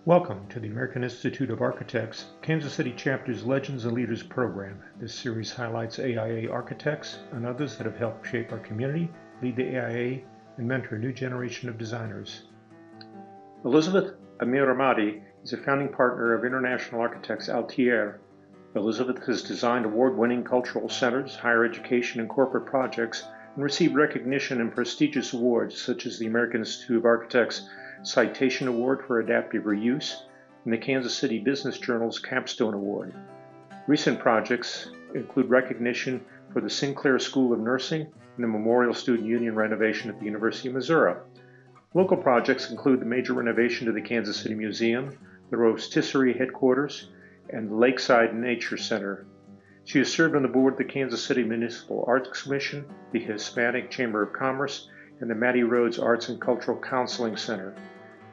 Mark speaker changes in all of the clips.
Speaker 1: Welcome to the American Institute of Architects Kansas City Chapter's Legends and Leaders program. This series highlights AIA architects and others that have helped shape our community, lead the AIA, and mentor a new generation of designers. Elizabeth Amirahmadi is a founding partner of International Architects Altair. Elizabeth has designed award-winning cultural centers, higher education, and corporate projects, and received recognition and prestigious awards such as the American Institute of Architects Citation Award for Adaptive Reuse and the Kansas City Business Journal's Capstone Award. Recent projects include recognition for the Sinclair School of Nursing and the Memorial Student Union renovation at the University of Missouri. Local projects include the major renovation to the Kansas City Museum, the Roasterie headquarters, and the Lakeside Nature Center. She has served on the board of the Kansas City Municipal Arts Commission, the Hispanic Chamber of Commerce, and the Mattie Rhodes Arts and Cultural Counseling Center.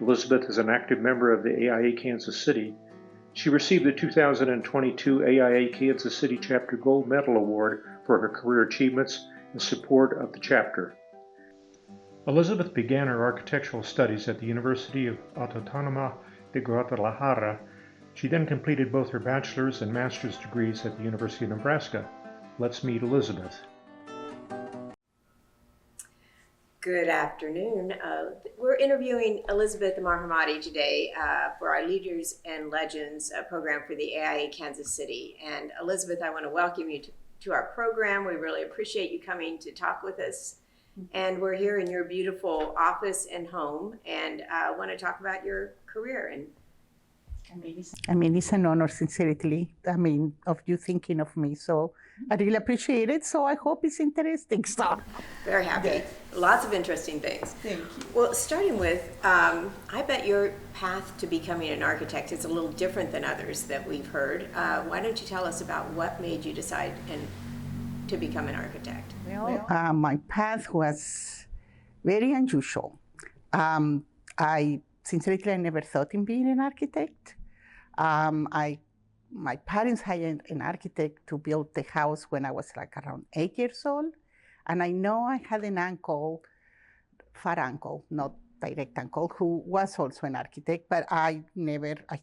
Speaker 1: Elizabeth is an active member of the AIA Kansas City. She received the 2022 AIA Kansas City Chapter Gold Medal Award for her career achievements and support of the chapter. Elizabeth began her architectural studies at the University of Autónoma de Guadalajara. She then completed both her bachelor's and master's degrees at the University of Nebraska. Let's meet Elizabeth.
Speaker 2: Good afternoon. We're interviewing Elizabeth Amirahmadi today for our Leaders and Legends program for the AIA Kansas City. And Elizabeth, I want to welcome you to our program. We really appreciate you coming to talk with us. And we're here in your beautiful office and home, and I want to talk about your career. And
Speaker 3: it's an honor, sincerely, of you thinking of me. So I really appreciate it. So I hope it's interesting stuff.
Speaker 2: Very happy.
Speaker 3: Yes.
Speaker 2: Lots of interesting things.
Speaker 3: Thank you.
Speaker 2: Well, starting with, I bet your path to becoming an architect is a little different than others that we've heard. Why don't you tell us about what made you decide to become an architect?
Speaker 3: My path was very unusual. Sincerely, I never thought in being an architect. My parents hired an architect to build the house when I was like around 8 years old. And I know I had an uncle, far uncle, not direct uncle, who was also an architect, but I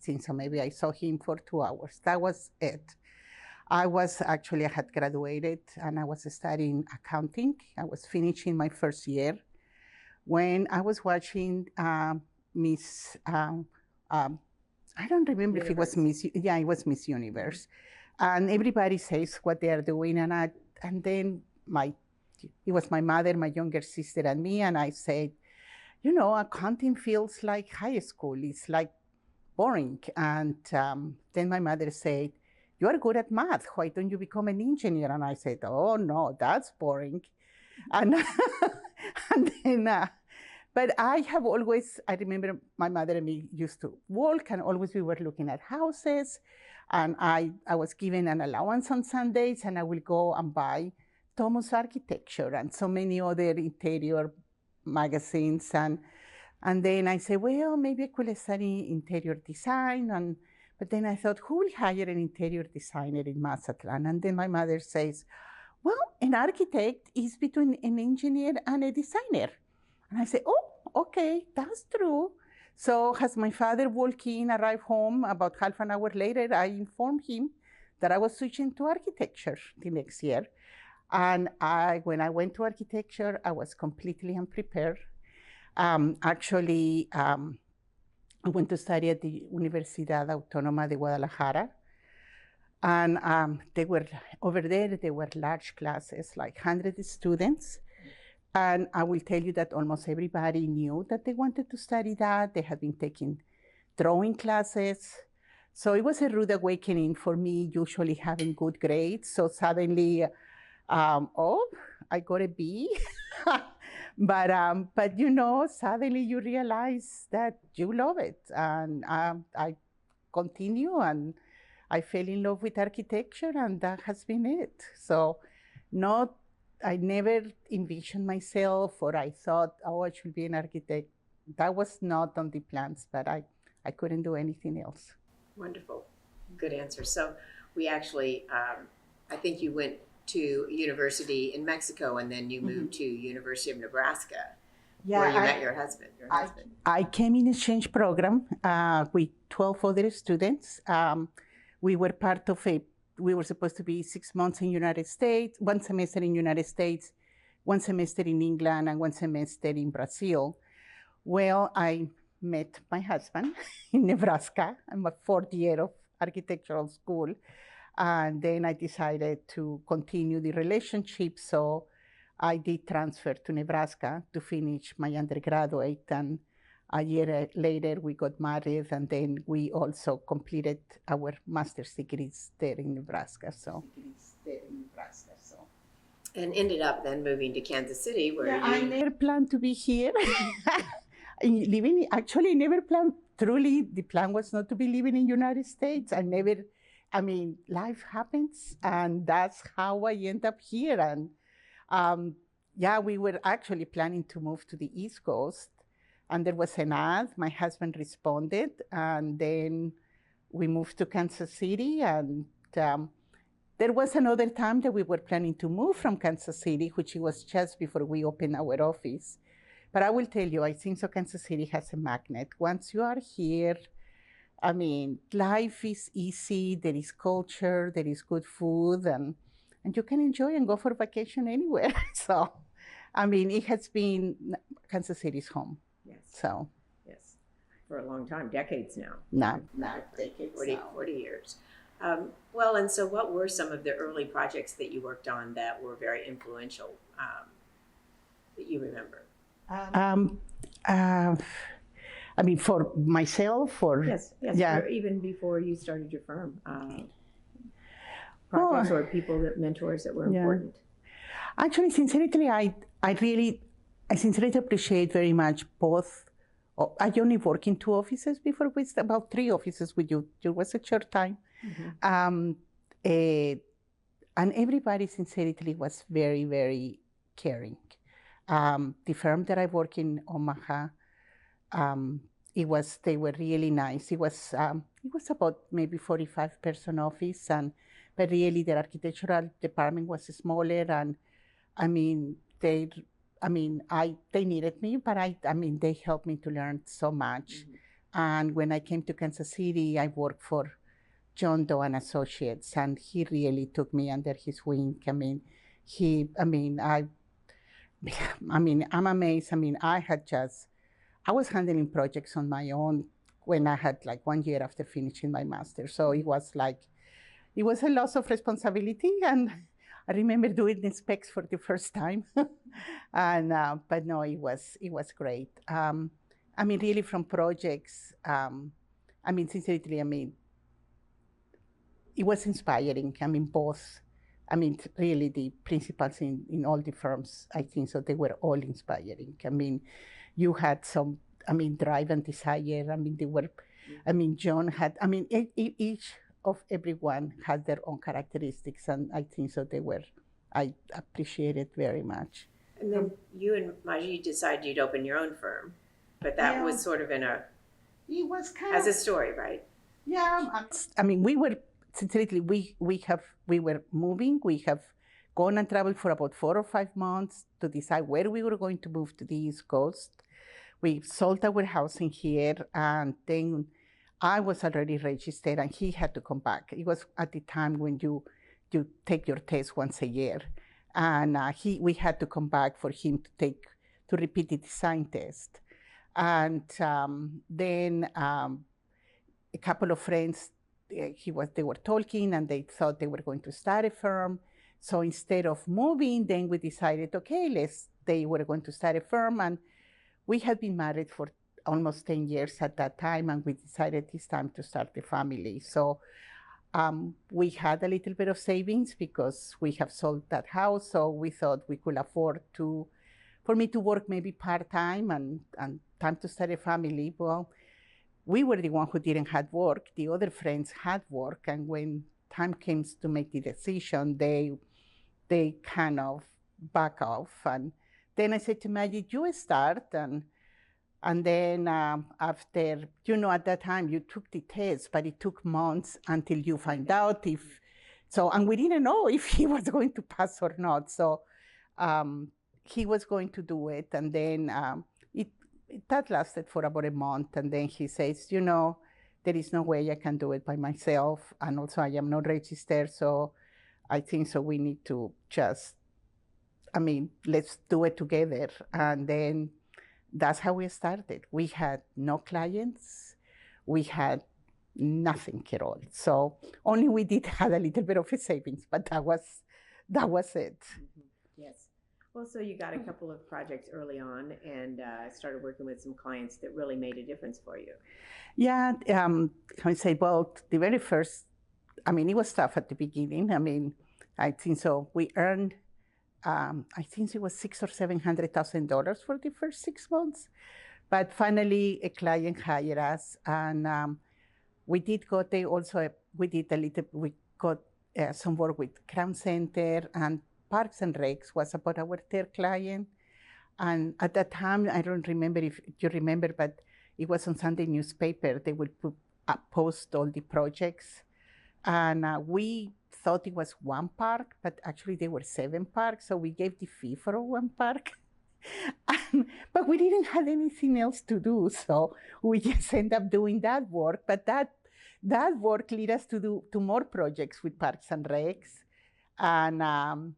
Speaker 3: think so, maybe I saw him for 2 hours. That was it. I had graduated and I was studying accounting. I was finishing my first year when I was watching Miss, I don't remember Universe. If it was Miss, yeah, it was Miss Universe. And everybody says what they are doing. And then it was my mother, my younger sister, and me. And I said, accounting feels like high school. It's like boring. And then my mother said, you are good at math. Why don't you become an engineer? And I said, oh, no, that's boring. And, and then, but I remember my mother and me used to walk, and always we were looking at houses. And I was given an allowance on Sundays, and I will go and buy Thomas Architecture and so many other interior magazines. And then I said, well, maybe I could study interior design. But then I thought, who will hire an interior designer in Mazatlan? And then my mother says, well, an architect is between an engineer and a designer. And I say, oh, okay, that's true. So as my father walked in, arrived home, about half an hour later, I informed him that I was switching to architecture the next year. And when I went to architecture, I was completely unprepared. I went to study at the Universidad Autónoma de Guadalajara. And over there were large classes, like 100 students. And I will tell you that almost everybody knew that they wanted to study that. They had been taking drawing classes. So it was a rude awakening for me, usually having good grades. So suddenly, I got a B. But suddenly you realize that you love it. And I continue, and I fell in love with architecture, and that has been it. So I never envisioned myself, or I thought, I should be an architect. That was not on the plans, but I couldn't do anything else.
Speaker 2: Wonderful. Good answer. So we actually, I think you went to university in Mexico, and then you moved to University of Nebraska. where you met your husband.
Speaker 3: I came in exchange program with 12 other students. We were part of we were supposed to be 6 months in United States, 1 semester in United States, 1 semester in England, and 1 semester in Brazil. Well, I met my husband in Nebraska. I'm a 4th year of architectural school. And then I decided to continue the relationship. So I did transfer to Nebraska to finish my undergraduate. And a year later, we got married. And then we also completed our master's degrees there in Nebraska.
Speaker 2: And ended up then moving to Kansas City, where
Speaker 3: I never planned to be here. Actually, never planned. Truly, the plan was not to be living in the United States. Life happens, and that's how I end up here. And we were actually planning to move to the East Coast, and there was an ad. My husband responded, and then we moved to Kansas City. And there was another time that we were planning to move from Kansas City, which was just before we opened our office. But I will tell you, I think so Kansas City has a magnet. Once you are here, life is easy, there is culture, there is good food, and you can enjoy and go for vacation anywhere. So, it has been Kansas City's home.
Speaker 2: Yes.
Speaker 3: So.
Speaker 2: Yes. For a long time, decades now.
Speaker 3: Not decades
Speaker 2: 40 years. And so what were some of the early projects that you worked on that were very influential that you remember?
Speaker 3: For myself, or
Speaker 2: yes, or even before you started your firm, projects or mentors that were important.
Speaker 3: Actually, sincerely, I sincerely appreciate very much both. I only worked in 2 offices before, with about 3 offices with you. It was a short time, and everybody sincerely was very, very caring. The firm that I work in Omaha, they were really nice. It was about maybe 45-person office, but really their architectural department was smaller, and they needed me, but they helped me to learn so much. And when I came to Kansas City, I worked for John Doe and Associates, and he really took me under his wing. I'm amazed. I was handling projects on my own when I had 1 year after finishing my master. So it was a loss of responsibility. And I remember doing the specs for the first time. But no, it was great. Really from projects, sincerely, it was inspiring. Both. Really, the principals in all the firms, I think so, they were all inspiring. You had some, drive and desire. They were, John had, each of everyone had their own characteristics, and I think so I appreciate it very much.
Speaker 2: And then you and Majid decided you'd open your own firm, but that was sort of
Speaker 3: it was
Speaker 2: as a story, right?
Speaker 3: Yeah, we were. Sincerely, we were moving. We have gone and traveled for about 4 or 5 months to decide where we were going to move to the East Coast. We sold our house in here, and then I was already registered, and he had to come back. It was at the time when you take your test once a year, and we had to come back for him to repeat the design test. And then a couple of friends. They were talking, and they thought they were going to start a firm. So instead of moving, then we decided, they were going to start a firm. And we had been married for almost 10 years at that time, and we decided it's time to start a family. So we had a little bit of savings because we have sold that house. So we thought we could afford for me to work maybe part-time and time to start a family. Well, we were the one who didn't have work. The other friends had work, and when time came to make the decision, they kind of back off. And then I said to Maggie, you start, and then after, at that time you took the test, but it took months until you find out and we didn't know if he was going to pass or not. So he was going to do it, and then that lasted for about a month. And then he says, you know, there is no way I can do it by myself. And also I am not registered. So I think so we need to just, let's do it together. And then that's how we started. We had no clients. We had nothing at all. So only we did have a little bit of a savings, but that was it.
Speaker 2: Mm-hmm. Yes. Well, so you got a couple of projects early on and started working with some clients that really made a difference for you.
Speaker 3: Yeah, I say, well, the very first, it was tough at the beginning. I think so. We earned, I think it was $600,000 or $700,000 for the first 6 months. But finally, a client hired us, and we did go there also. We got some work with Crown Center, and Parks and Recs was about our third client. And at that time, I don't remember if you remember, but it was on Sunday newspaper. They would post all the projects. And we thought it was one park, but actually there were 7 parks. So we gave the fee for one park. But we didn't have anything else to do. So we just ended up doing that work. But that work led us to more projects with Parks and Recs. And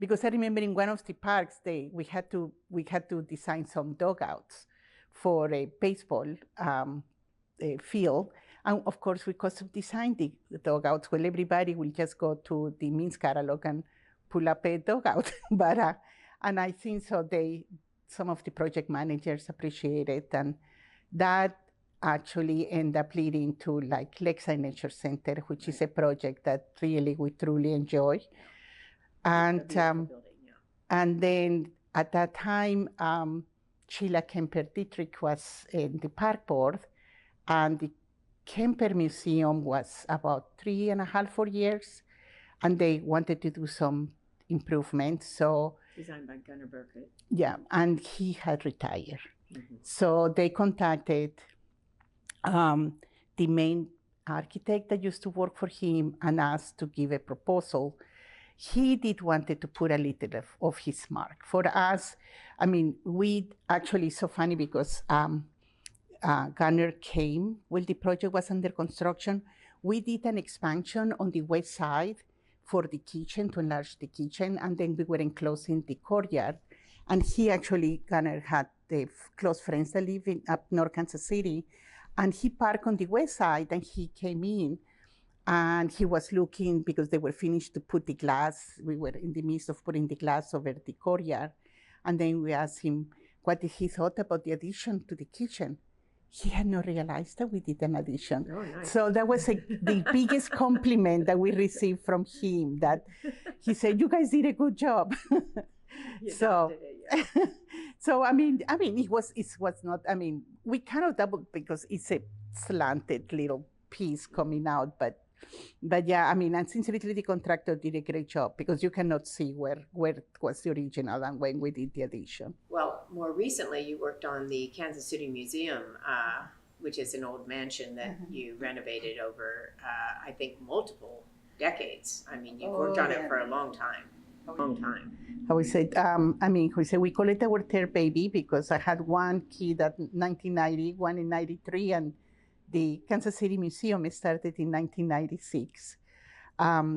Speaker 3: because I remember in one of the parks, we had to design some dugouts for a baseball field. And of course, we custom designed the dugouts. Well, everybody will just go to the Means catalog and pull up a dugout. But and I think so some of the project managers appreciate it, and that actually ended up leading to like Lakeside Nature Center, which is a project that really we truly enjoy. And and then at that time, Sheila Kemper Dietrich was in the park board, and the Kemper Museum was about 3.5, 4 years, and they wanted to do some improvements. So
Speaker 2: designed by Gunnar Burkett.
Speaker 3: Yeah, and he had retired.
Speaker 2: Mm-hmm.
Speaker 3: So they contacted the main architect that used to work for him and asked to give a proposal. He did wanted to put a little of his mark. For us, we actually, so funny because Gunnar came when the project was under construction. We did an expansion on the west side for the kitchen, to enlarge the kitchen, and then we were enclosing the courtyard. And Gunnar had close friends that live up North Kansas City, and he parked on the west side, and he came in, and he was looking, because they were finished to put the glass. We were in the midst of putting the glass over the courtyard. And then we asked him what he thought about the addition to the kitchen. He had not realized that we did an addition.
Speaker 2: Oh, nice.
Speaker 3: So that was the biggest compliment that we received from him, that he said, you guys did a good job. So,
Speaker 2: it, yeah.
Speaker 3: So, it was not, we kind of doubled because it's a slanted little piece coming out, but yeah, and sincerely, the contractor did a great job, because you cannot see where was the original and when we did the addition.
Speaker 2: Well, more recently, you worked on the Kansas City Museum, which is an old mansion that you renovated over, I think, multiple decades. You worked on it for a long time.
Speaker 3: I would say, we call it our third baby, because I had one kid at 1990, one in 93, and the Kansas City Museum started in 1996.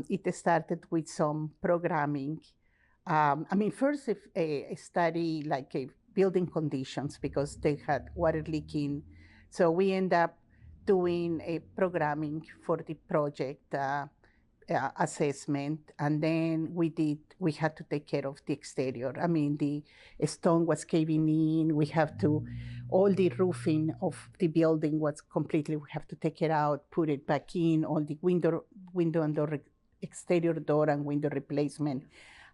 Speaker 3: It started with some programming. First a study like building conditions, because they had water leaking. So we end up doing a programming for the project assessment, and then we had to take care of the exterior. The stone was caving in. All the roofing of the building was completely, we have to take it out, put it back in, all the window and door, exterior door and window replacement.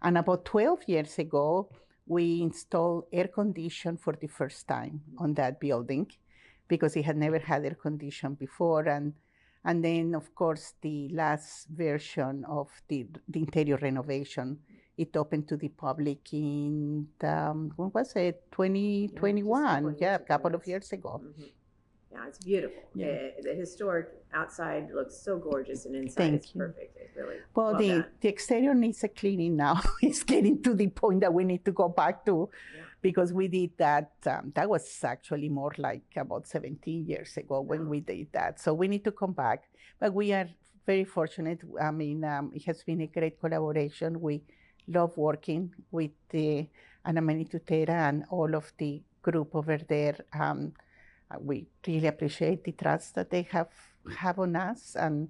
Speaker 3: And about 12 years ago, we installed air condition for the first time on that building, because it had never had air condition before. And then, of course, the last version of the interior renovation, it opened to the public in, when was it, 2021? Yeah, a couple of years ago.
Speaker 2: Mm-hmm. Yeah, it's beautiful. Yeah. The historic outside looks so gorgeous, and inside
Speaker 3: Thank
Speaker 2: it's
Speaker 3: you.
Speaker 2: perfect. It really
Speaker 3: Well, the exterior needs a cleaning now. It's getting to the point that we need to go back to because we did that. That was actually more like about 17 years ago when we did that. So we need to come back. But we are very fortunate. I mean, it has been a great collaboration. We love working with Ana Tutera and all of the group over there. We really appreciate the trust that they have on us. And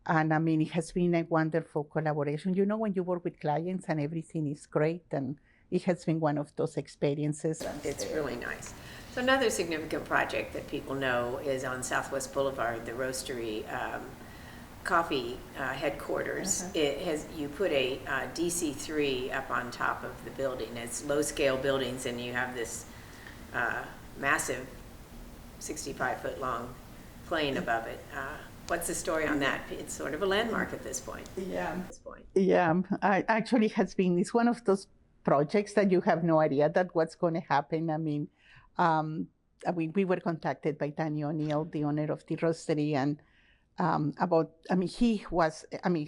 Speaker 3: I mean, it has been a wonderful collaboration. You know, when you work with clients and everything is great, and it has been one of those experiences.
Speaker 2: It's really nice. So another significant project that people know is on Southwest Boulevard, the Roasterie Coffee headquarters. You put a DC3 up on top of the building. It's low-scale buildings, and you have this massive 65-foot long plane above it. What's the story on that? It's sort of a landmark at this point.
Speaker 3: Yeah. Actually has been, it's one of those projects that you have no idea that what's going to happen. I mean, we were contacted by Danny O'Neill, the owner of the roastery, and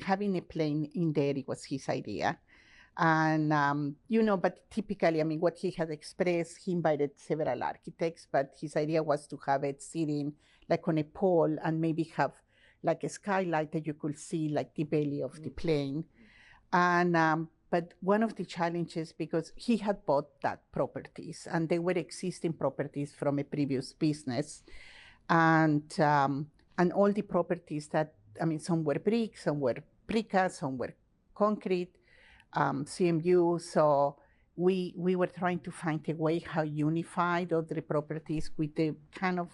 Speaker 3: having a plane in there, it was his idea. And, you know, but typically, I mean, what he had expressed, he invited several architects, but his idea was to have it sitting like on a pole and maybe have like a skylight that you could see like the belly of the plane. And, but one of the challenges, because he had bought that properties and they were existing properties from a previous business. And all the properties that, I mean, some were brick, some were precast, some were concrete, CMU. So we were trying to find a way how unified all the properties with a kind of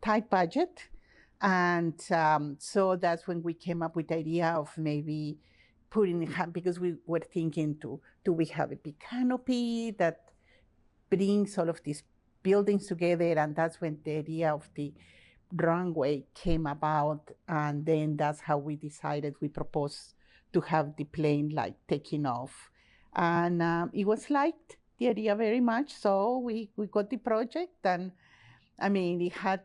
Speaker 3: tight budget. And so that's when we came up with the idea of maybe putting, because we were thinking do we have a big canopy that brings all of these buildings together? And that's when the idea of the runway came about. And then that's how we decided, we proposed to have the plane like taking off. And it was liked, the idea, very much. So we got the project, and I mean, it had,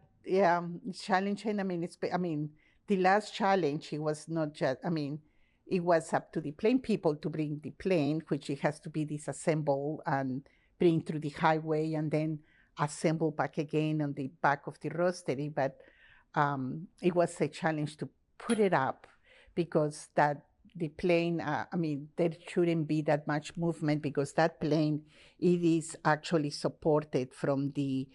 Speaker 3: challenging. I mean, the last challenge, it was not just, I mean, it was up to the plane people to bring the plane, which it has to be disassembled and bring through the highway and then assemble back again on the back of the roastery. But it was a challenge to put it up, because that the plane, I mean, there shouldn't be that much movement, because that plane, it is actually supported from the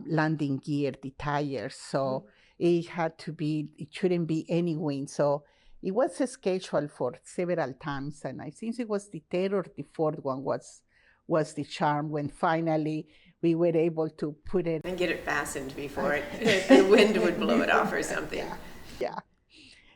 Speaker 3: landing gear, the tires. So it had to be, it shouldn't be any wind. So it was scheduled for several times. And I think it was the third or the fourth one was the charm, when finally we were able to put it.
Speaker 2: And get it fastened before the wind would blow it off or something.
Speaker 3: Yeah.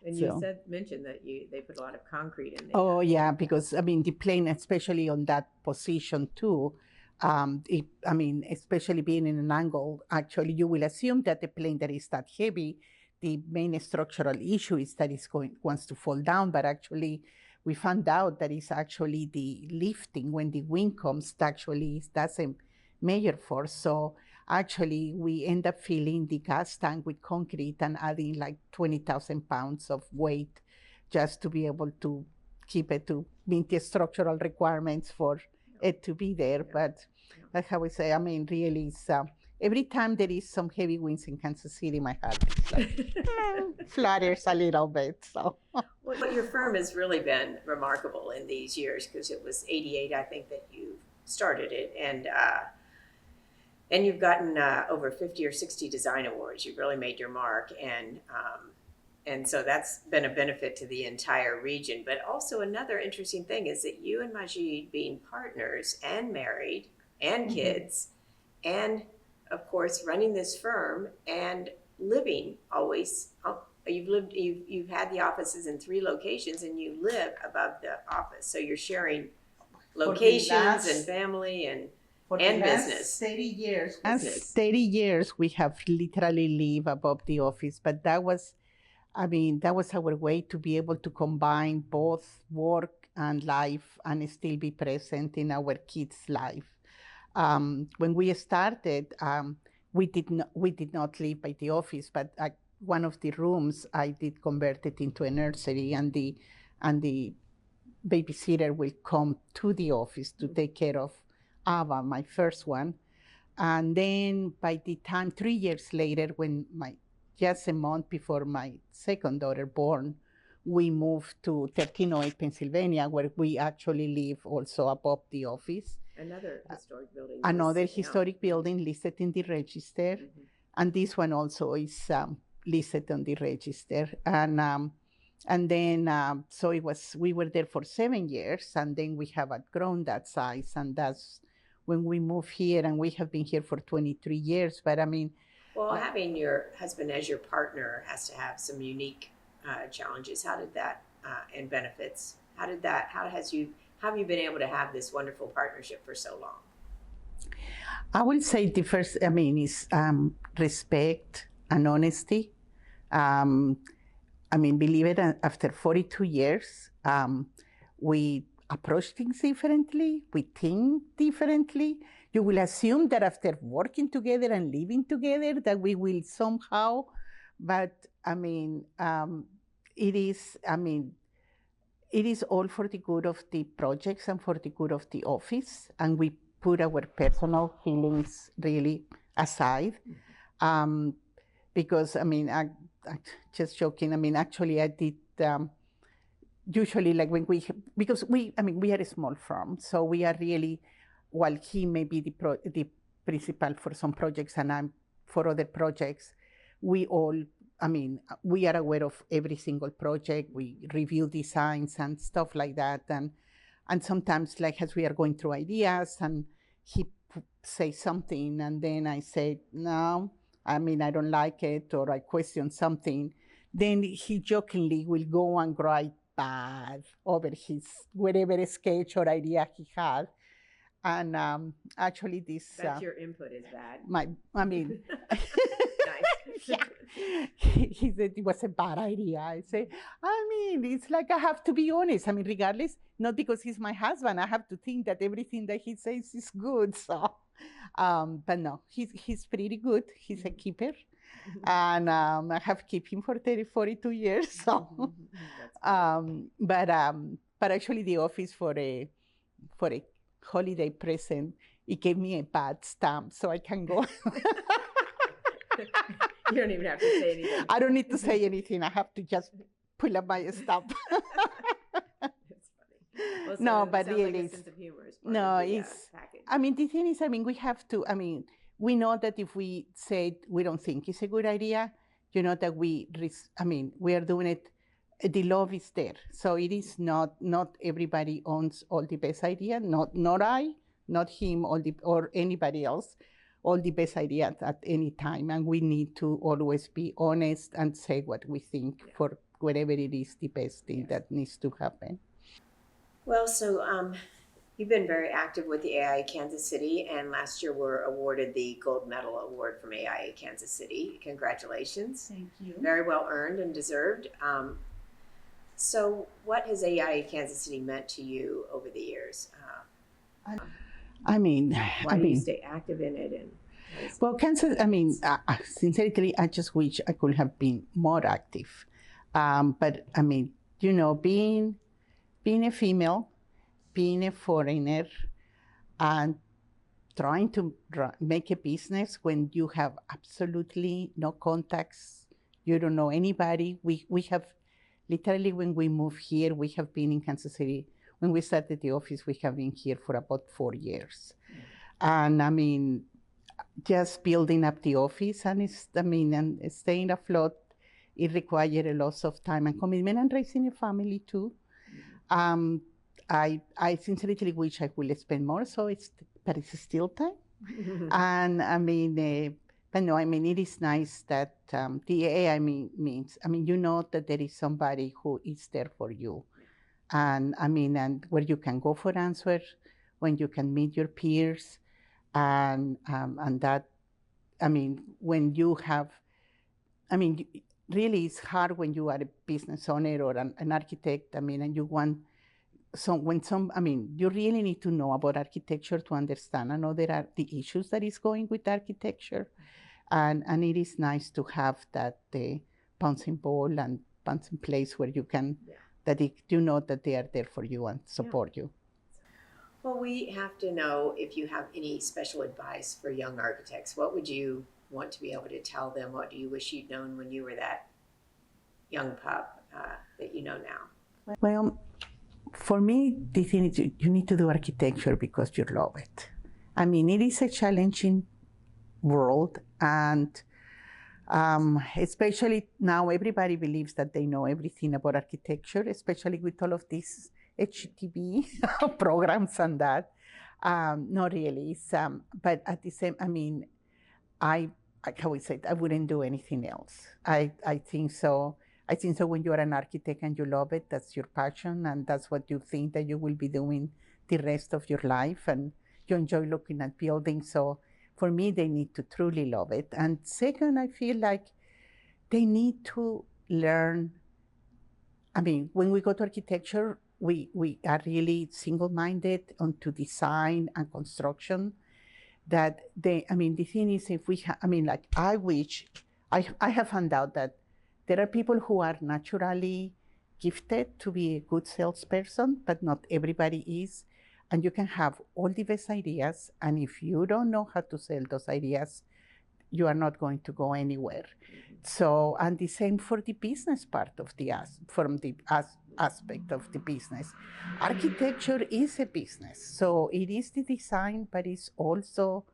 Speaker 2: And you mentioned that they put a lot of concrete in there.
Speaker 3: Oh, yeah, because, I mean, the plane, especially on that position too, I mean, especially being in an angle, actually, you will assume that the plane that is that heavy, the main structural issue is that it wants to fall down. But actually, we found out that it's actually the lifting when the wind comes, that's a major force. So actually, we end up filling the gas tank with concrete and adding like 20,000 pounds of weight just to be able to keep it to meet the structural requirements for it to be there. But that's how we say, I mean, really, every time there is some heavy winds in Kansas City, my heart flutters a little bit. So.
Speaker 2: Well, your firm has really been remarkable in these years, because it was 88, I think, that you started it. And you've gotten over 50 or 60 design awards. You've really made your mark. And so that's been a benefit to the entire region. But also another interesting thing is that you and Majid, being partners and married and kids, and of course running this firm and living always, you've had the offices in 3 locations, and you live above the office. So you're sharing locations and family and business.
Speaker 3: 30 years. 30 years we have literally lived above the office, but that was our way to be able to combine both work and life and still be present in our kids' life. When we started, we did not live by the office, but one of the rooms I did convert it into a nursery, and the babysitter will come to the office to take care of Ava, my first one. And then by the time, 3 years later, just a month before my second daughter born, we moved to 1308 Pennsylvania, where we actually live also above the office.
Speaker 2: Another historic building.
Speaker 3: Another
Speaker 2: listed,
Speaker 3: historic building listed in the register.
Speaker 2: Mm-hmm.
Speaker 3: And this one also is listed on the register. And then, so we were there for 7 years, and then we have outgrown that size, and that's when we moved here, and we have been here for 23 years. But I mean,
Speaker 2: well, having your husband as your partner has to have some unique challenges. How did that and benefits? How have you been able to have this wonderful partnership for so long?
Speaker 3: I will say the first, I mean, is respect and honesty. I mean, believe it, after 42 years, we approach things differently, we think differently. You will assume that after working together and living together that we will somehow, but I mean, it is all for the good of the projects and for the good of the office, and we put our personal feelings really aside. Because I mean, I just joking. I mean, actually, I did. Usually, like because we are a small firm, so we are really, while he may be the principal for some projects and I'm for other projects, we all, I mean, we are aware of every single project. We review designs and stuff like that, and sometimes, like as we are going through ideas, and he says something, and then I say no. I mean, I don't like it, or I question something, then he jokingly will go and write bad over his whatever sketch or idea he had. And actually this...
Speaker 2: That's your input is bad.
Speaker 3: I mean...
Speaker 2: Nice.
Speaker 3: Yeah. He said it was a bad idea. I say, I mean, it's like I have to be honest. I mean, regardless, not because he's my husband, I have to think that everything that he says is good, so... but no, he's pretty good. He's a keeper, and I have kept him for 42 years. So, but actually, the office for a holiday present, it gave me a bad stamp, so I can go.
Speaker 2: You don't even have to say anything.
Speaker 3: I don't need to say anything. I have to just pull up my stamp.
Speaker 2: Well, so
Speaker 3: no, but really,
Speaker 2: like a sense of humor is part
Speaker 3: no,
Speaker 2: of the,
Speaker 3: it's.
Speaker 2: package.
Speaker 3: I mean, the thing is, I mean, we have to. I mean, we know that if we say we don't think it's a good idea, you know that we are doing it. The love is there, so it is not everybody owns all the best idea. Not I, not him, or anybody else, all the best ideas at any time, and we need to always be honest and say what we think for whatever it is the best thing that needs to happen.
Speaker 2: Well, so you've been very active with the AIA Kansas City, and last year were awarded the Gold Medal Award from AIA Kansas City. Congratulations.
Speaker 3: Thank you.
Speaker 2: Very well earned and deserved. So what has AIA Kansas City meant to you over the years?
Speaker 3: I mean,
Speaker 2: why do you stay active in it?
Speaker 3: Well, Kansas, I mean, sincerely, I just wish I could have been more active. But I mean, you know, being a female, being a foreigner, and trying to make a business when you have absolutely no contacts, you don't know anybody. We have, literally when we moved here, we have been in Kansas City. When we started the office, we have been here for about 4 years. And I mean, just building up the office and staying afloat, it required a lot of time and commitment and raising a family too. I sincerely wish I would spend more, but it's still time. And I mean, but no, I mean, it is nice that the AI means, you know that there is somebody who is there for you. And I mean, and where you can go for answers, when you can meet your peers, and that, I mean, when you have, I mean, really it's hard when you are a business owner or an architect, I mean, and you want, you really need to know about architecture to understand. I know there are the issues that is going with architecture, and it is nice to have that bouncing ball and bouncing place where you can, that you know that they are there for you and support you.
Speaker 2: Well, we have to know if you have any special advice for young architects. What would you want to be able to tell them? What do you wish you'd known when you were that young pup that you know now?
Speaker 3: Well, for me, the thing is you need to do architecture because you love it. I mean, it is a challenging world, and especially now everybody believes that they know everything about architecture, especially with all of these HTV programs and that. Not really. But at the same, I mean, how we say it, I wouldn't do anything else. I think so. I think so when you're an architect and you love it, that's your passion, and that's what you think that you will be doing the rest of your life, and you enjoy looking at buildings. So for me, they need to truly love it. And second, I feel like they need to learn. I mean, when we go to architecture, we are really single-minded onto design and construction. That I mean, the thing is, if we, I mean, like I have found out that there are people who are naturally gifted to be a good salesperson, but not everybody is. And you can have all the best ideas, and if you don't know how to sell those ideas, you are not going to go anywhere. So, and the same for the business part of from the aspect of the business. Architecture is a business, so it is the design, but it's also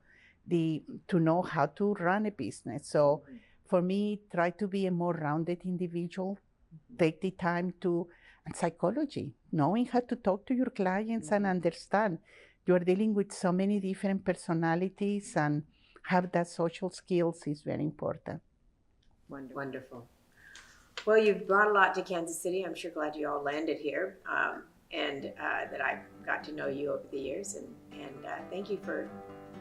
Speaker 3: to know how to run a business. So, for me, try to be a more rounded individual. Take the time and psychology, knowing how to talk to your clients and understand. You are dealing with so many different personalities, and have that social skills is very important.
Speaker 2: Wonderful. Well, you've brought a lot to Kansas City. I'm sure glad you all landed here, and that I've got to know you over the years. And thank you for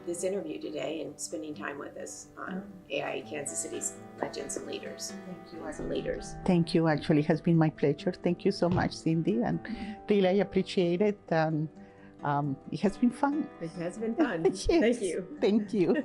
Speaker 2: this interview today and spending time with us on AIA Kansas City's Legends and Leaders.
Speaker 3: Thank you.
Speaker 2: As leaders.
Speaker 3: Thank you. Actually, it has been my pleasure. Thank you so much, Cindy, and really I appreciate it. And it has been fun.
Speaker 2: It has been fun.
Speaker 3: Yes.
Speaker 2: Thank you.
Speaker 3: Thank you.